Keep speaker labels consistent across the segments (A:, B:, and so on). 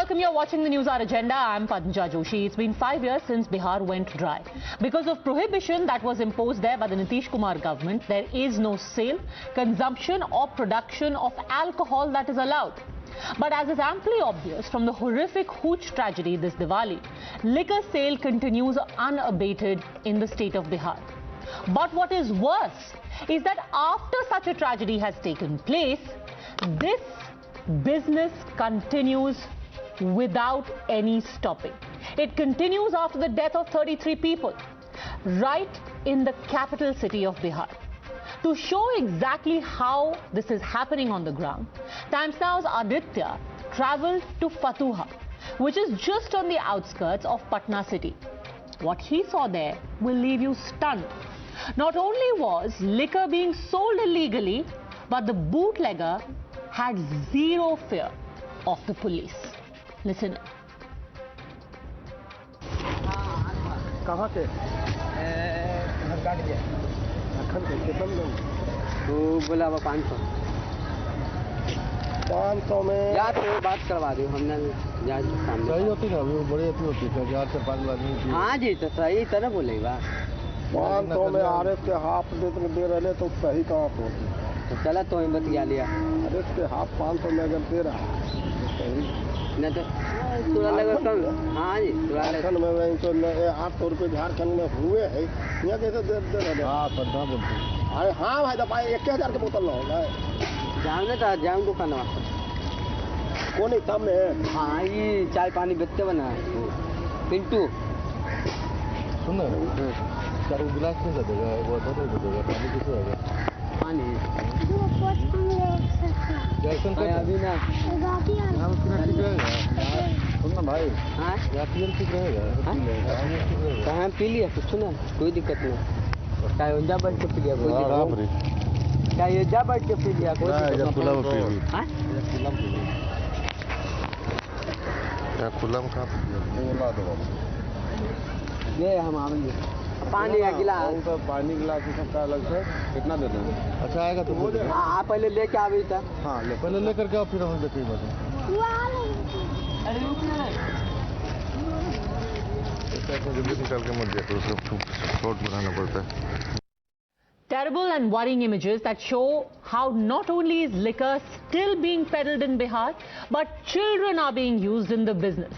A: welcome. You're watching the News Hour Agenda. I'm Padmja Joshi. It's been 5 years since Bihar went dry. Because of prohibition that was imposed there by the Nitish Kumar government, there is no sale, consumption or production of alcohol that is allowed. But as is amply obvious from the horrific Hooch tragedy this Diwali, liquor sale continues unabated in the state of Bihar. But what is worse is that after such a tragedy has taken place, this business continues without any stopping. It continues after the death of 33 people right in the capital city of Bihar. To show exactly how this is happening on the ground, Times Now's Aditya traveled to Fatuha, which is just on the outskirts of Patna city. What he saw there will leave you stunned. Not only was liquor being sold illegally, but the bootlegger had zero fear of the police. Listen.
B: कहाँ से? तो बोला 500 में यार तो बात करवा दो हमने सही होती ना बड़ी होती है 4 से 5 आदमी। हाँ जी तो सही तरह बोले बात 500 में आरएस के हाफ दे रहे तो सही कहाँ पे होती तो चला तो हिम्मत क्या लिया आरएस के हाफ 500 में अगर दे रहा सही न तो थोड़ा लगा कम। हाँ जी झारखंड में तो 800 रुपये झारखंड में हुए है यहाँ कैसे दे रहे? हाँ पता बोलते अरे हाँ भाई तो 1000 के बोतल ना होगा जाऊँ ना तो जाऊँ दुकान कौन है सामने है? हाँ ये चाय पानी बेचते बना है पिंटू सुनो चार गिलास में दे देगा वो दे देगा पानी किसे होगा पानी जैसन का अभी ना हम ठीक रहेगा सुनना भाई हाँ या पीएल ठीक रहेगा कहाँ पी लिया कुछ ना कोई दिक्कत नहीं क्या योजना बैठ के पी लिया कोई क्या योजना बैठ के पी लिया कोई खुला में पी हाँ खुला में कहाँ ये हम आवेंगे पानी का गिलास पानी गिलास सबका अलग से कितना देते हैं? अच्छा आएगा तो आप पहले लेके आवे था। हाँ ले पहले लेकर के फिर हम देखेंगे बात जल्दी निकाल के मत दिया तो शॉर्ट बनाना पड़ता है।
A: Terrible and worrying images that show how not only is liquor still being peddled in Bihar, but children are being used in the business.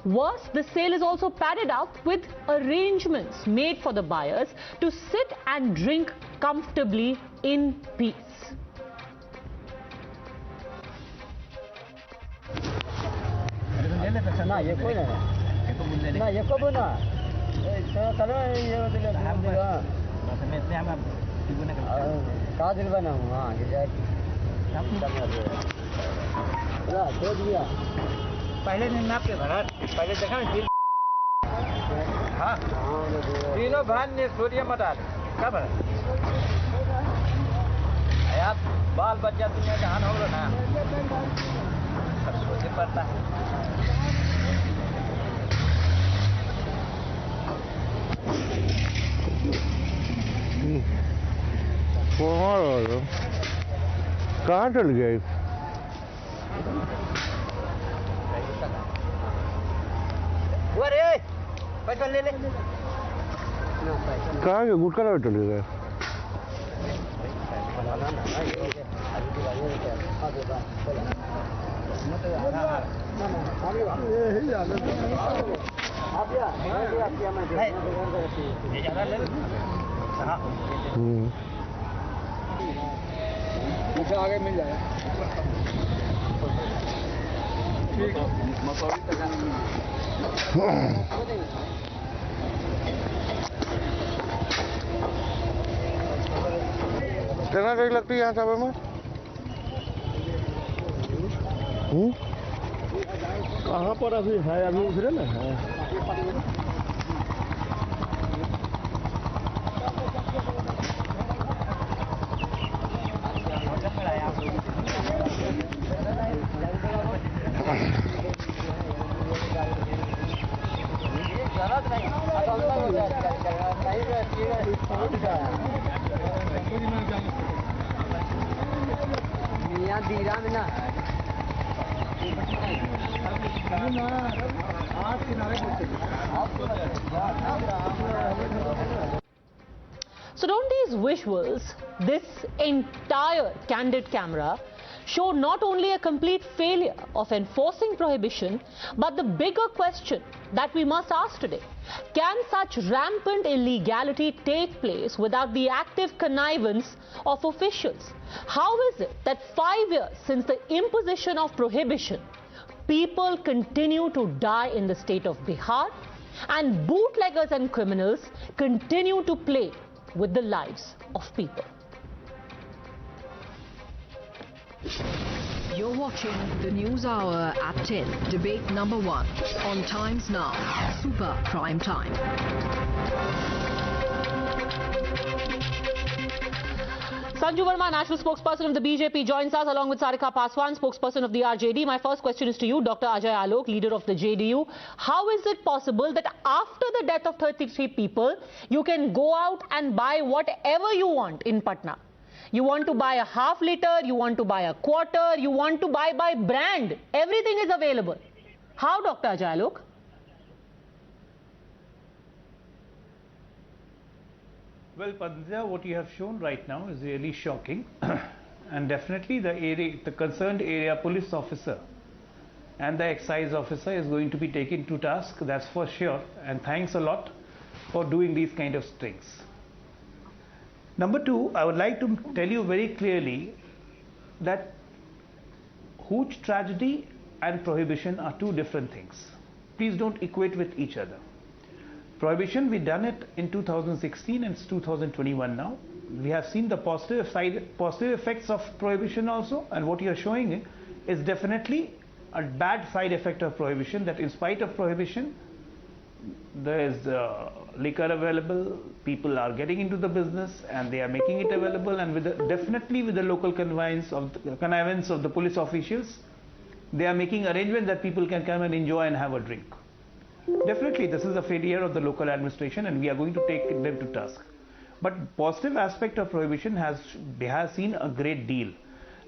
A: Worse, the sale is also padded up with arrangements made for the buyers to sit and drink comfortably in peace.
C: पहले दिन आपके भरा पहले देखा ना हाँ तीनों भान ने सोडियम मटा क्या भरा यार बाल बच्चा दुनिया जहान हो ना सब सोचने पड़ता है।
B: कहाँ चल गए?
C: अरे पैसा ले ले
B: कहाँ गए? गुटखा ना चले गए?
C: मुझे आगे मिल जाएगा
B: कितना देर लगती है यहाँ सब में? कहाँ पर अभी है? अभी उधरे ना है
C: मियाँ दीरा में ना
A: So don't these visuals, this entire candid camera, show not only a complete failure of enforcing prohibition, but the bigger question that we must ask today: can such rampant illegality take place without the active connivance of officials? How is it that 5 years since the imposition of prohibition, people continue to die in the state of Bihar, and bootleggers and criminals continue to play with the lives of people?
D: You're watching the News Hour at 10, debate number 1 on Times Now, Super Prime Time.
A: Sanju Verma, national spokesperson of the BJP, joins us along with Sarika Paswan, spokesperson of the RJD. My first question is to you, Dr. Ajay Alok, leader of the JDU. How is it possible that after the death of 33 people, you can go out and buy whatever you want in Patna? You want to buy a half liter, you want to buy a quarter, you want to buy by brand. Everything is available. How, Dr. Ajay Alok?
E: Well, Padma, what you have shown right now is really shocking. And definitely the concerned area police officer and the excise officer is going to be taken to task, that's for sure. And thanks a lot for doing these kind of things. Number 2, I would like to tell you very clearly that Hooch tragedy and prohibition are two different things. Please don't equate with each other. Prohibition, we done it in 2016 and it's 2021 now. We have seen the positive effects of prohibition also, and what you are showing is definitely a bad side effect of prohibition, that in spite of prohibition, there is liquor available, people are getting into the business and they are making it available, and definitely with the local connivance of the police officials, they are making arrangements that people can come and enjoy and have a drink. Definitely this is a failure of the local administration and we are going to take them to task. But positive aspect of prohibition has seen a great deal.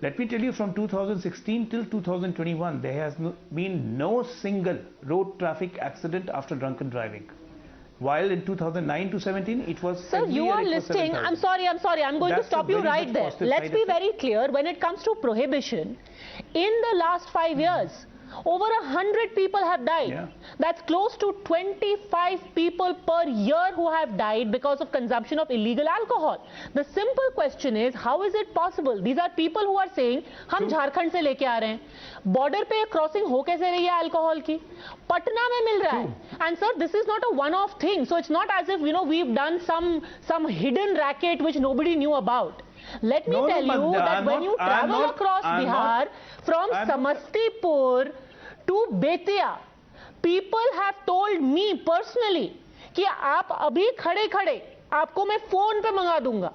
E: Let me tell you, from 2016 till 2021, there has been no single road traffic accident after drunken driving. While in 2009 to 17, it was...
A: Sir, you are listing... I'm sorry. I'm going to stop you right there. Let's be very clear. When it comes to prohibition, in the last 5 years, over 100 people have died.
E: Yeah.
A: That's close to 25 people per year who have died because of consumption of illegal alcohol. The simple question is, how is it possible? These are people who are saying, हम झारखंड से लेके आ रहे हैं, border पे crossing हो कैसे रही है alcohol की, पटना में मिल रहा है. And sir, this is not a one-off thing. So it's not as if, you know, we've done some hidden racket which nobody knew about. Let me tell you that when you travel across Bihar from Samastipur to Betia, people have told me personally कि आप अभी खड़े-खड़े आपको मैं phone पे मंगा दूंगा,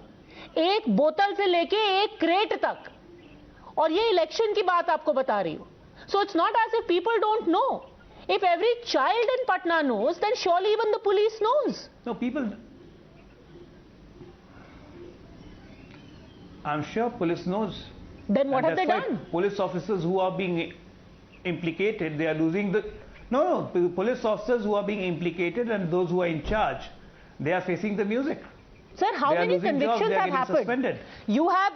A: एक बोतल से लेके एक क्रेट तक, और ये इलेक्शन की बात आपको बता रही हूँ. So it's not as if people don't know. If every child in Patna knows, then surely even the police knows.
E: No, people... I'm sure police knows.
A: Then what have they done?
E: Police officers who are being implicated, they are losing the... No, police officers who are being implicated and those who are in charge, they are facing the music.
A: Sir, how many convictions have happened?
E: Suspended.
A: You have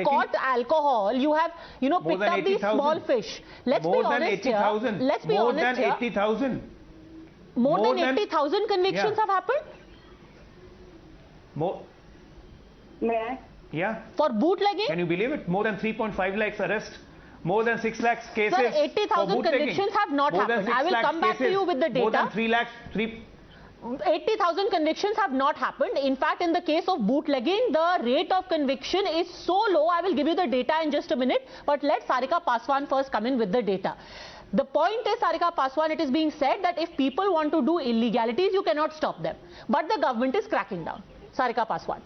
A: caught alcohol. You have, you know, picked up these small fish. Let's be honest here. Let's be honest here. More than 80,000 convictions have happened.
E: More.
F: May I?
E: Yeah.
A: For bootlegging?
E: Can you believe it? More than 3.5 lakhs arrests. More than 6 lakhs cases.
A: Sir, 80,000 convictions have not happened. I will come back to you with the data.
E: More than 3 lakhs.
A: 80,000 convictions have not happened. In fact, in the case of bootlegging, the rate of conviction is so low. I will give you the data in just a minute. But let Sarika Paswan first come in with the data. The point is, Sarika Paswan, it is being said that if people want to do illegalities, you cannot stop them. But the government is cracking down. Sarika Paswan.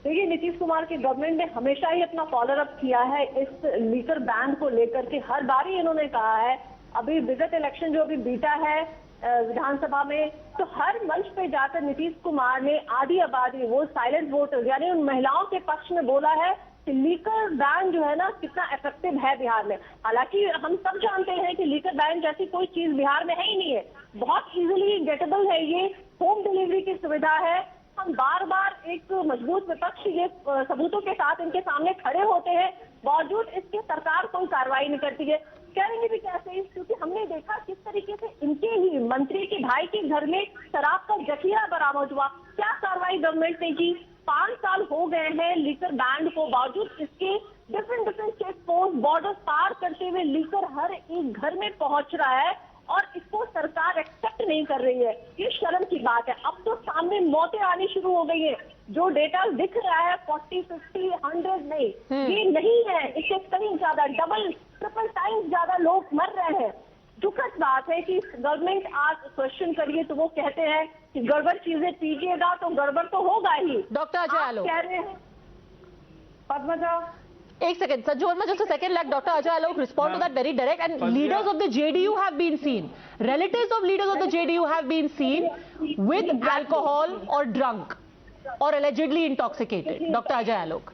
F: देखिए, नीतीश कुमार की government ने हमेशा ही अपना follow up किया है इस liquor ban को लेकर के. हर बार ही इन्होंने कहा है, अभी विगत इलेक्शन जो अभी बीता है विधानसभा में, तो हर मंच पे जाकर नीतीश कुमार ने आधी आबादी, वो साइलेंट वोटर्स यानी उन महिलाओं के पक्ष में बोला है कि लीकर बैन जो है ना कितना इफेक्टिव है बिहार में। हालांकि हम सब जानते हैं कि लीकर बैन जैसी कोई चीज बिहार में है ही नहीं है, बहुत इजीली गेटेबल है, ये होम डिलीवरी की सुविधा है। हम बार बार एक मजबूत विपक्ष ये सबूतों के साथ इनके सामने खड़े होते हैं, बावजूद इसके सरकार कोई कार्रवाई नहीं करती है। करेंगे भी कैसे, क्योंकि हमने देखा किस तरीके से इनके ही मंत्री के भाई के घर में शराब का जखीरा बरामद हुआ, क्या कार्रवाई गवर्नमेंट ने की। 5 साल हो गए हैं लीकर बैन को, बावजूद इसके डिफरेंट चेक पोस्ट बॉर्डर पार करते हुए लीकर हर एक घर में पहुंच रहा है और इसको सरकार एक्सेप्ट नहीं कर रही है। ये शर्म की बात है। अब तो सामने मौतें आनी शुरू हो गई है, जो डेटा दिख रहा है 40, 50, 100 नहीं, ये नहीं है, इससे कहीं ज्यादा, डबल ट्रिपल टाइम्स ज्यादा लोग मर रहे हैं। दुखद बात है कि गवर्नमेंट आज क्वेश्चन करिए तो वो कहते हैं कि गड़बड़ चीजें पीजिएगा तो गड़बड़ तो होगा ही।
A: डॉक्टर अजय आलोक
F: कह रहे हैं पद्मजा,
A: एक second, Sanju Verma, just a second, let Dr. Ajay Alok respond to that very direct. And leaders of the JDU have been seen, relatives of leaders of the JDU have been seen with alcohol or drunk or allegedly intoxicated. Dr. Ajay Alok.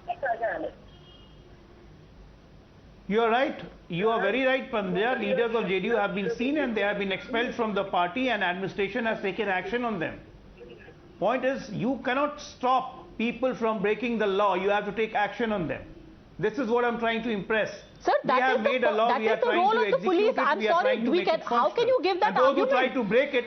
E: You are right. You are very right, Pandya. Leaders of JDU have been seen and they have been expelled from the party and administration has taken action on them. Point is, you cannot stop people from breaking the law. You have to take action on them. This is what I'm trying to impress.
A: Sir, that is the role of the police. I'm sorry, how can you give that argument?
E: Those who try to break it.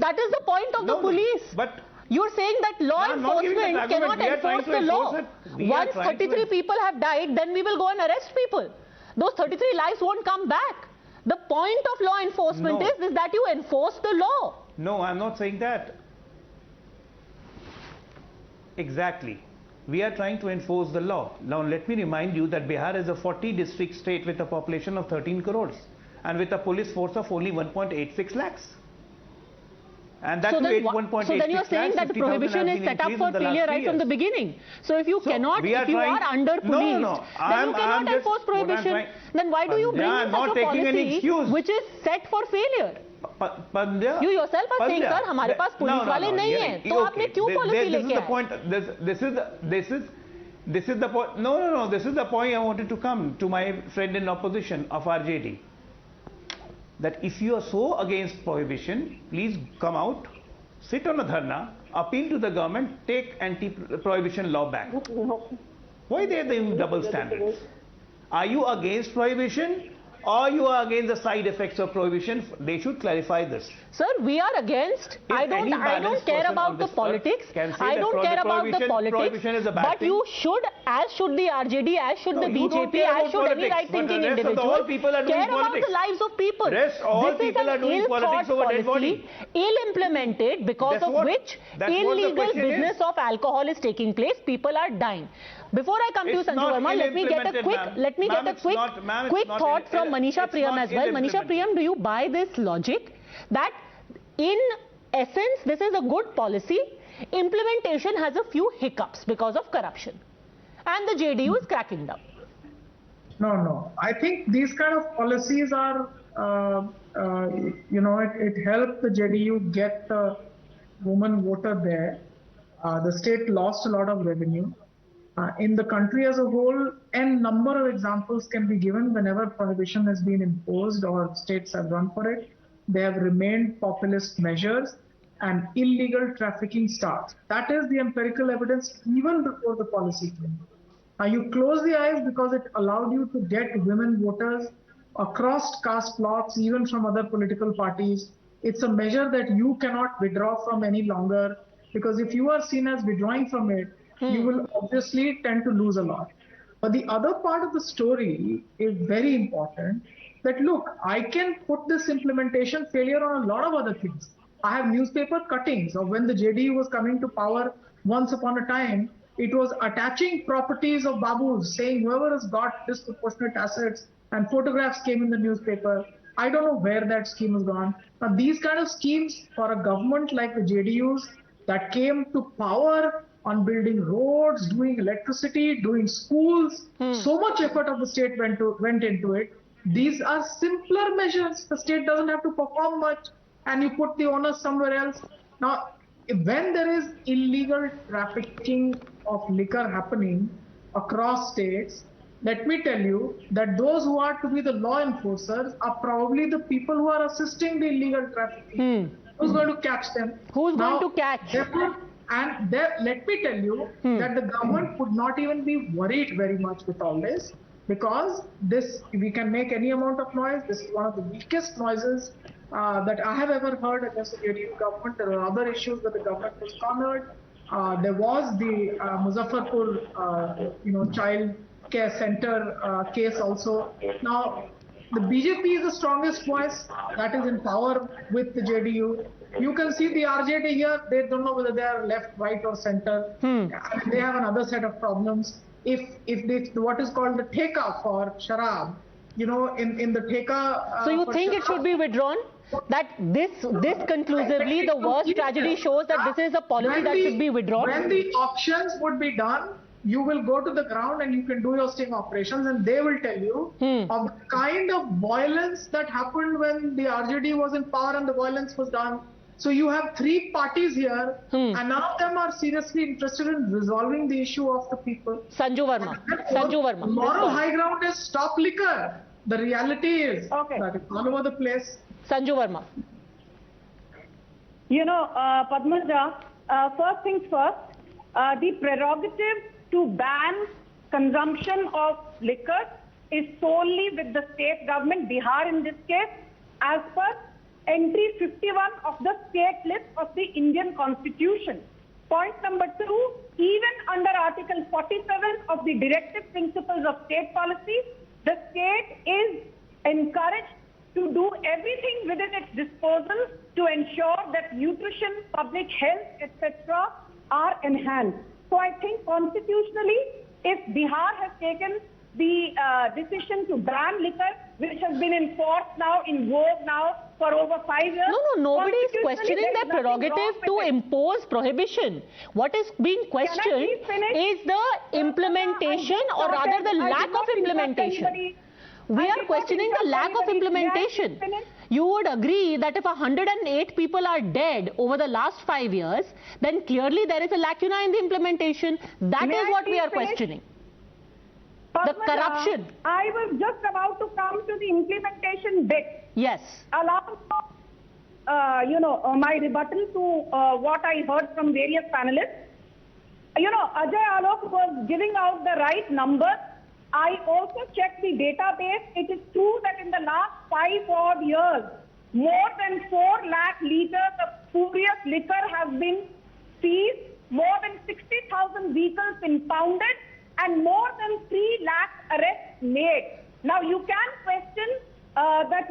A: That is the point of the police.
E: But
A: you're saying that law enforcement cannot enforce the law. Once 33 people have died, then we will go and arrest people. Those 33 lives won't come back. The point of law enforcement is that you enforce the law.
E: No, I'm not saying that. Exactly. We are trying to enforce the law. Now let me remind you that Bihar is a 40 district state with a population of 13 crores and with a police force of only 1.86 lakhs. And that
A: so then you're saying that the prohibition is set up for failure right from the beginning. So if you cannot, if you are under police, then you cannot enforce prohibition. Then why do you bring in such a policy which is set for failure?
E: Pandya,
A: you yourself are saying, sir, हमारे पास police वाले नहीं हैं, तो आपने क्यों policy लेके आए?
E: This is the point. No. This is the point I wanted to come to my friend in opposition of RJD. That if you are so against prohibition, please come out, sit on a dharna, appeal to the government, take anti-prohibition law back. Why they are the double standards? Are you against prohibition? Or you are against the side effects of prohibition? They should clarify this.
A: Sir, we are against. I don't care about the politics. I don't care about the politics. But you should, as should the RJD, as should the BJP, as should any right-thinking individual, care about the lives of people.
E: This is an ill-thought policy,
A: ill-implemented, because of which illegal business of alcohol is taking place. People are dying. Before I come to you, Sanju Verma, let me get a quick thought from Manisha Priyam as well. Manisha Priyam, do you buy this logic that in essence this is a good policy, implementation has a few hiccups because of corruption and the JDU is cracking down?
G: No. I think these kind of policies are, it helped the JDU get the woman voter there. The state lost a lot of revenue. In the country as a whole, n number of examples can be given whenever prohibition has been imposed or states have run for it. They have remained populist measures and illegal trafficking starts. That is the empirical evidence even before the policy came. You close the eyes because it allowed you to get women voters across caste blocks, even from other political parties. It's a measure that you cannot withdraw from any longer, because if you are seen as withdrawing from it, you will obviously tend to lose a lot. But the other part of the story is very important, that look, I can put this implementation failure on a lot of other things. I have newspaper cuttings of when the JDU was coming to power once upon a time. It was attaching properties of Babus, saying whoever has got disproportionate assets, and photographs came in the newspaper. I don't know where that scheme has gone. Now these kind of schemes for a government like the JDU's that came to power on building roads, doing electricity, doing schools. So much effort of the state went into it. These are simpler measures. The state doesn't have to perform much, and you put the onus somewhere else. Now, when there is illegal trafficking of liquor happening, across states, let me tell you that those who are to be the law enforcers are probably the people who are assisting the illegal trafficking. Who's going to catch them?
A: Who's going to catch?
G: And let me tell you that the government would not even be worried very much with all this, because we can make any amount of noise. This is one of the weakest noises that I have ever heard against the JDU government. There are other issues that the government was cornered. There was the Muzaffarpur, child care center case also. Now, the BJP is the strongest voice that is in power with the JDU. You can see the RJD here, they don't know whether they are left, right or center. They have another set of problems. If what is called the Theka for Sharab, in the Theka...
A: So you think it should be withdrawn? That this conclusively, the worst tragedy shows that this is a policy that should be withdrawn?
G: When the auctions would be done, you will go to the ground and you can do your sting operations, and they will tell you of the kind of violence that happened when the RJD was in power and the violence was done. So you have three parties here, and none of them are seriously interested in resolving the issue of the people.
A: Sanju Verma.
G: Moral high ground is stop liquor. The reality is that it's all over the place.
A: Sanju Verma.
F: Padmaja, first things first, the prerogative to ban consumption of liquor is solely with the state government, Bihar in this case, as per entry 51 of the state list of the Indian Constitution. Point number 2, even under Article 47 of the Directive Principles of State Policy, the state is encouraged to do everything within its disposal to ensure that nutrition, public health, etc. are enhanced. So I think constitutionally, if Bihar has taken the decision to ban liquor, which has been enforced now, in vogue now for over 5 years.
A: No, nobody is questioning their prerogative to impose prohibition. What is being questioned is the implementation, or rather the lack of implementation. We are questioning the lack of implementation. You would agree that if 108 people are dead over the last 5 years, then clearly there is a lacuna in the implementation. That is what we are questioning. The corruption.
F: I was just about to come to the implementation bit.
A: Yes.
F: Allow my rebuttal to what I heard from various panelists. Ajay Alok was giving out the right number. I also checked the database. It is true that in the last 5 odd years, more than 4 lakh liters of spurious liquor has been seized, more than 60,000 vehicles impounded, and more than 3 lakh arrests made. Now, you can question that,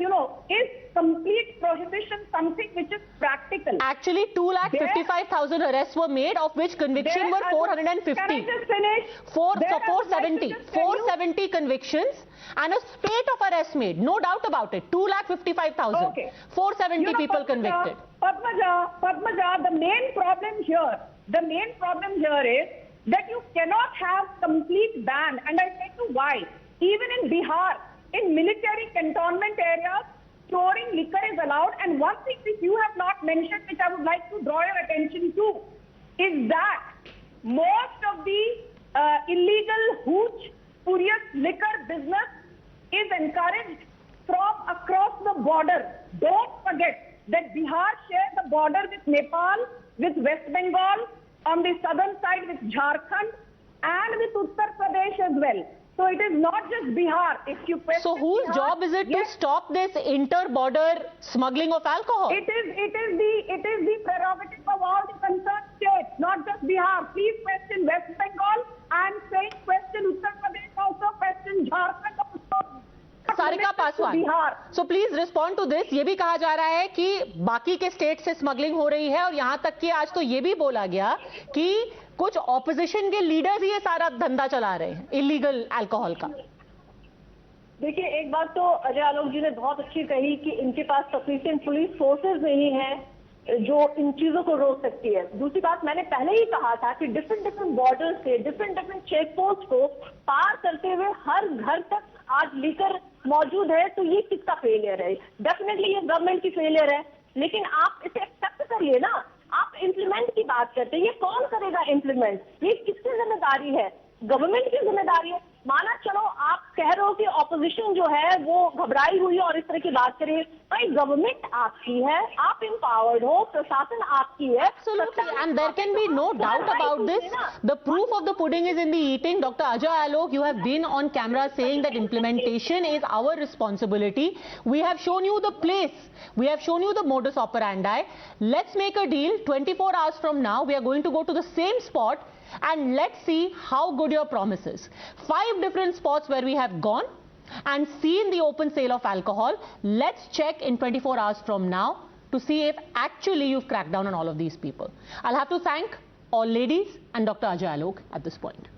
F: is complete prohibition something which is practical?
A: Actually, 2,55,000 arrests were made, of which conviction were 450.
F: Can I just finish?
A: 470 convictions and a spate of arrests made. No doubt about it. 2,55,000.
F: Okay.
A: 470 people convicted.
F: Padmaja, the main problem here is that you cannot have complete ban, and I say to why. Even in Bihar, in military cantonment areas, storing liquor is allowed. And one thing which you have not mentioned, which I would like to draw your attention to, is that most of the illegal hooch, spurious liquor business is encouraged from across the border. Don't forget that Bihar shares the border with Nepal, with West Bengal, on the southern side with Jharkhand, and with Uttar Pradesh as well. So it is not just Bihar. If you question
A: so whose
F: Bihar,
A: job is it to stop this inter-border smuggling of alcohol?
F: It is the prerogative of all the concerned states, not just Bihar. Please question West Bengal. I am saying question Uttar Pradesh, also question Jharkhand also.
A: Sarika Paswan. So please respond to this. ये भी कहा जा रहा है कि बाकी के state से स्मगलिंग हो रही है, और यहाँ तक कि आज तो ये भी बोला गया कि कुछ ऑपोजिशन के लीडर्स ये सारा धंधा चला रहे हैं इलीगल अल्कोहल का।
F: देखिए, एक बात तो अजय आलोक जी ने बहुत अच्छी कही कि इनके पास सफिशिएंट पुलिस फोर्सेस नहीं है जो इन चीजों को रोक सकती है। दूसरी बात, मैंने पहले ही कहा था कि डिफरेंट बॉर्डर से डिफरेंट चेक पोस्ट को पार करते हुए हर घर तक आज लीकर मौजूद है, तो ये किसका फेलियर है? डेफिनेटली ये गवर्नमेंट की फेलियर है, लेकिन आप इसे एक्सेप्ट करिए ना। आप इम्प्लीमेंट की बात करते हैं, ये कौन करेगा इम्प्लीमेंट? ये किसकी जिम्मेदारी है? गवर्नमेंट की जिम्मेदारी है। माना चलो आप कह रहे हो कि ऑपोजिशन जो है वो घबराई हुई है और इस तरह की बात करिए, भाई गवर्नमेंट आपकी है, आप empowered हो, प्रशासन आपकी है।
A: Absolutely, and there can be no doubt about this. The proof of the pudding is in the eating. Dr. Ajay Alok, you have been on camera saying that implementation is our responsibility. We have shown you the place. We have shown you the modus operandi. Let's make a deal. 24 hours from now, we are going to go to the same spot and let's see how good your promise is. 5 different spots where we have gone and seen the open sale of alcohol. Let's check in 24 hours from now to see if actually you've cracked down on all of these people. I'll have to thank all ladies and Dr. Ajay Alok at this point.